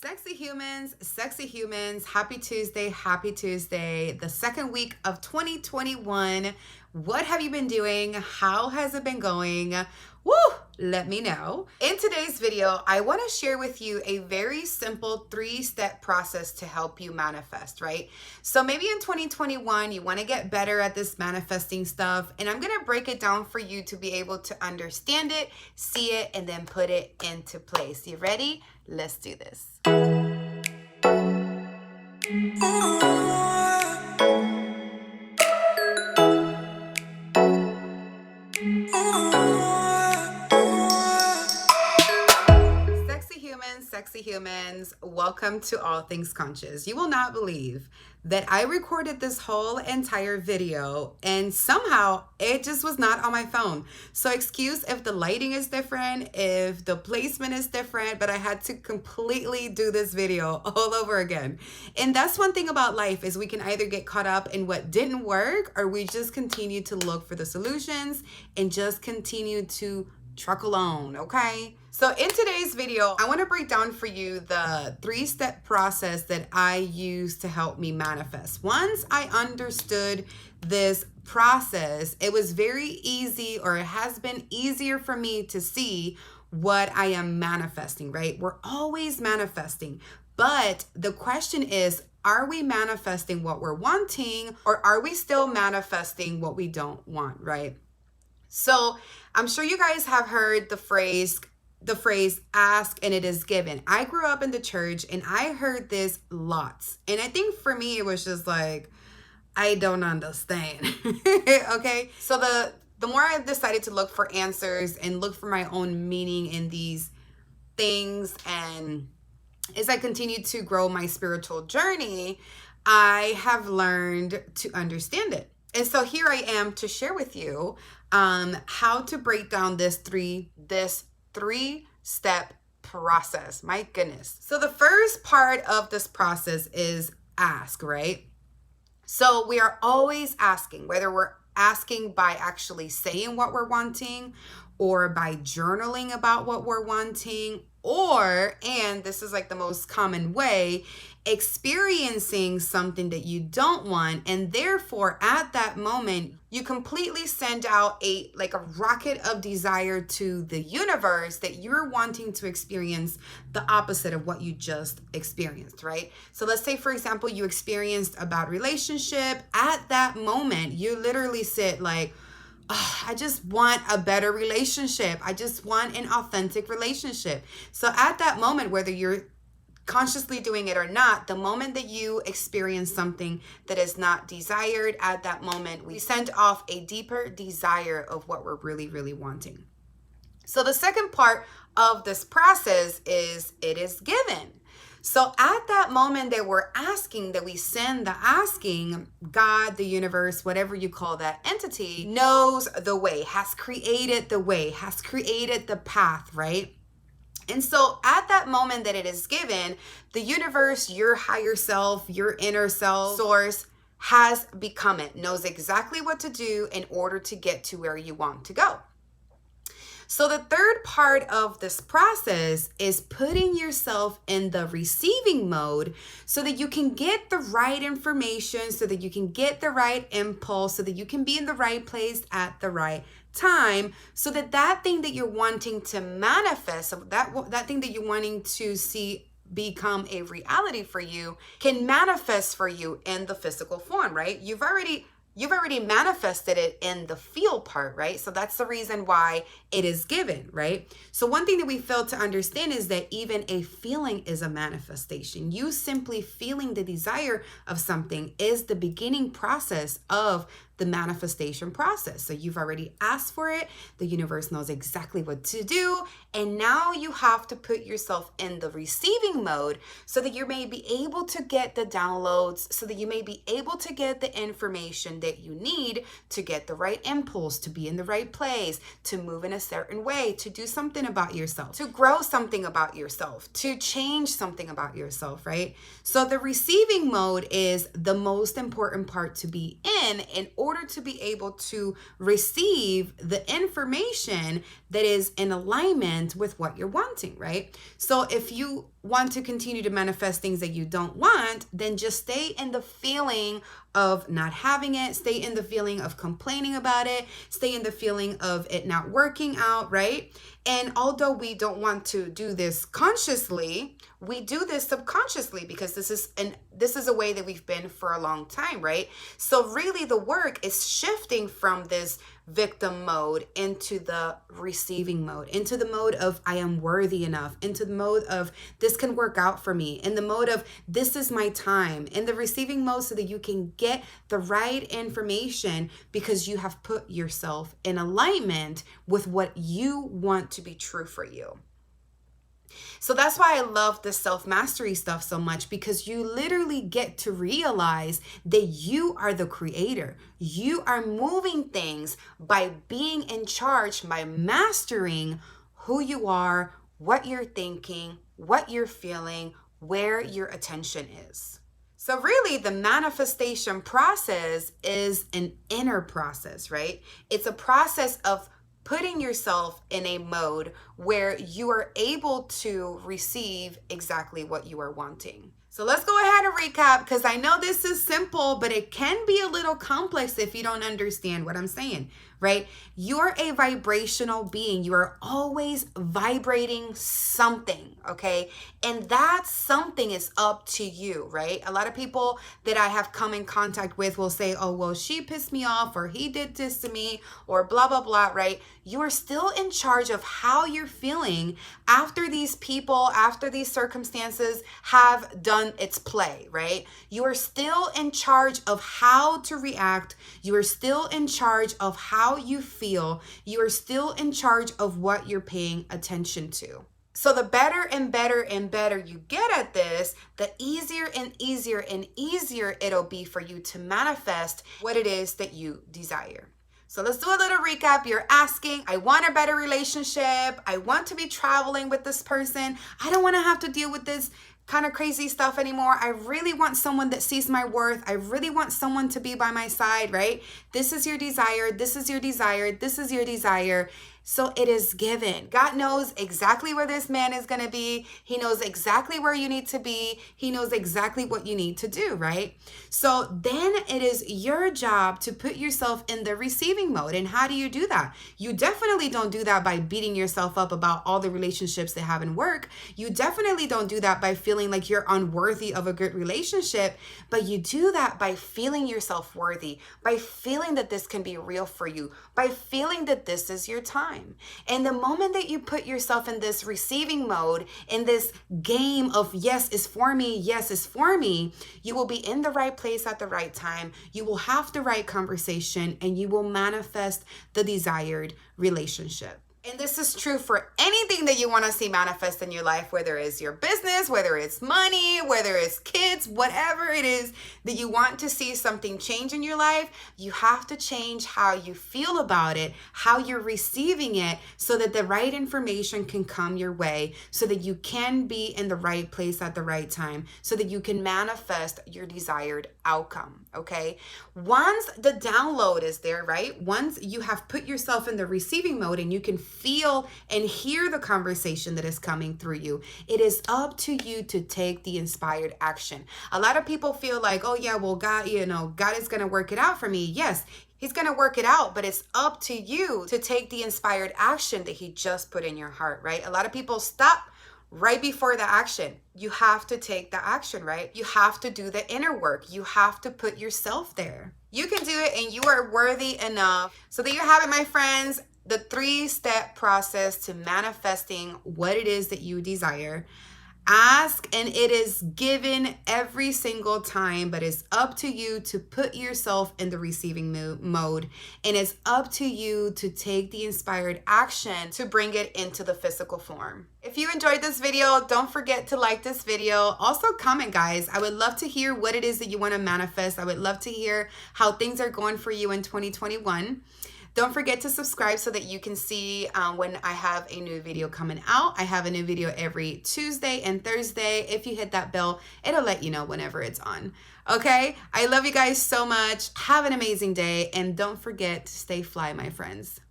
Sexy humans, happy Tuesday, the second week of 2021. What have you been doing? How has it been going? Woo! Let me know. In today's video, I want to share with you a very simple 3-step process to help you manifest, right? So maybe in 2021, you want to get better at this manifesting stuff, and I'm going to break it down for you to be able to understand it, see it, and then put it into place. You ready? Let's do this. Sexy humans, welcome to All Things Conscious. You will not believe that I recorded this whole entire video and somehow it just was not on my phone. So excuse if the lighting is different, if the placement is different, but I had to completely do this video all over again. And that's one thing about life, is we can either get caught up in what didn't work, or we just continue to look for the solutions and just continue to truck alone, okay? So in today's video, I want to break down for you the 3-step process that I use to help me manifest. Once I understood this process, it was very easy, or it has been easier for me to see what I am manifesting, right? We're always manifesting, but the question is, are we manifesting what we're wanting, or are we still manifesting what we don't want, right? So I'm sure you guys have heard the phrase ask and it is given. I grew up in the church and I heard this lots. And I think for me, it was just like, I don't understand. Okay. So the more I decided to look for answers and look for my own meaning in these things, and as I continue to grow my spiritual journey, I have learned to understand it. And so here I am to share with you how to break down this three-step process. My goodness. So the first part of this process is ask, right? So we are always asking, whether we're asking by actually saying what we're wanting, or by journaling about what we're wanting, or, and this is like the most common way, experiencing something that you don't want, and therefore at that moment you completely send out a rocket of desire to the universe that you're wanting to experience the opposite of what you just experienced, right? So let's say, for example, you experienced a bad relationship. At that moment, you literally sit like, oh, I just want a better relationship. I just want an authentic relationship. So at that moment, whether you're consciously doing it or not, the moment that you experience something that is not desired, at that moment, we send off a deeper desire of what we're really, really wanting. So the second part of this process is it is given. So at that moment that we're asking, that we send the asking, God, the universe, whatever you call that entity, knows the way, has created the way, has created the path, right? And so at that moment that it is given, the universe, your higher self, your inner self, source, has become it, knows exactly what to do in order to get to where you want to go. So the third part of this process is putting yourself in the receiving mode so that you can get the right information, so that you can get the right impulse, so that you can be in the right place at the right time, so that that thing that you're wanting to manifest, so that thing that you're wanting to see become a reality for you, can manifest for you in the physical form, right? You've already manifested it in the feel part, right? So that's the reason why it is given, right? So one thing that we fail to understand is that even a feeling is a manifestation. You simply feeling the desire of something is the beginning process of the manifestation process. So you've already asked for it. The universe knows exactly what to do. And now you have to put yourself in the receiving mode so that you may be able to get the downloads, so that you may be able to get the information that you need to get the right impulse, to be in the right place, to move in a certain way, to do something about yourself, to grow something about yourself, to change something about yourself, right? So the receiving mode is the most important part to be in order order to be able to receive the information that is in alignment with what you're wanting, right? So if you want to continue to manifest things that you don't want, then just stay in the feeling of not having it, stay in the feeling of complaining about it, stay in the feeling of it not working out, right? And although we don't want to do this consciously, we do this subconsciously because this is a way that we've been for a long time, right? So really the work is shifting from this victim mode into the receiving mode, into the mode of I am worthy enough, into the mode of this can work out for me, in the mode of this is my time, in the receiving mode, so that you can get the right information because you have put yourself in alignment with what you want to be true for you. So that's why I love this self-mastery stuff so much, because you literally get to realize that you are the creator. You are moving things by being in charge, by mastering who you are, what you're thinking, what you're feeling, where your attention is. So really the manifestation process is an inner process, right? It's a process of putting yourself in a mode where you are able to receive exactly what you are wanting. So let's go ahead and recap, because I know this is simple, but it can be a little complex if you don't understand what I'm saying, right? You're a vibrational being. You are always vibrating something, okay? And that something is up to you, right? A lot of people that I have come in contact with will say, oh, well, she pissed me off, or he did this to me, or blah, blah, blah, right? You are still in charge of how you're feeling after these people, after these circumstances have done its play, right? You are still in charge of how to react. You are still in charge of how you feel. You are still in charge of what you're paying attention to. So the better and better and better you get at this, the easier and easier and easier it'll be for you to manifest what it is that you desire. So let's do a little recap. You're asking, I want a better relationship. I want to be traveling with this person. I don't want to have to deal with this kind of crazy stuff anymore. I really want someone that sees my worth. I really want someone to be by my side, right? This is your desire. This is your desire. This is your desire. So it is given. God knows exactly where this man is going to be. He knows exactly where you need to be. He knows exactly what you need to do, right? So then it is your job to put yourself in the receiving mode. And how do you do that? You definitely don't do that by beating yourself up about all the relationships that haven't worked. You definitely don't do that by feeling like you're unworthy of a good relationship, but you do that by feeling yourself worthy, by feeling that this can be real for you, by feeling that this is your time. And the moment that you put yourself in this receiving mode, in this game of yes is for me, yes is for me, you will be in the right place at the right time. You will have the right conversation, and you will manifest the desired relationship. And this is true for anything that you want to see manifest in your life, whether it's your business, whether it's money, whether it's kids, whatever it is that you want to see something change in your life, you have to change how you feel about it, how you're receiving it, so that the right information can come your way, so that you can be in the right place at the right time, so that you can manifest your desired outcome, okay? Once the download is there, right? Once you have put yourself in the receiving mode and you can feel and hear the conversation that is coming through you, it is up to you to take the inspired action. A lot of people feel like, oh yeah, well, God, God is going to work it out for me. Yes, He's going to work it out, but it's up to you to take the inspired action that He just put in your heart, right? A lot of people stop right before the action. You have to take the action, right? You have to do the inner work. You have to put yourself there. You can do it, and you are worthy enough. So there you have it, my friends. The 3-step process to manifesting what it is that you desire. Ask, and it is given every single time, but it's up to you to put yourself in the receiving mode, and it's up to you to take the inspired action to bring it into the physical form. If you enjoyed this video, don't forget to like this video. Also comment, guys. I would love to hear what it is that you want to manifest. I would love to hear how things are going for you in 2021. Don't forget to subscribe so that you can see when I have a new video coming out. I have a new video every Tuesday and Thursday. If you hit that bell, it'll let you know whenever it's on. Okay? I love you guys so much. Have an amazing day, and don't forget to stay fly, my friends.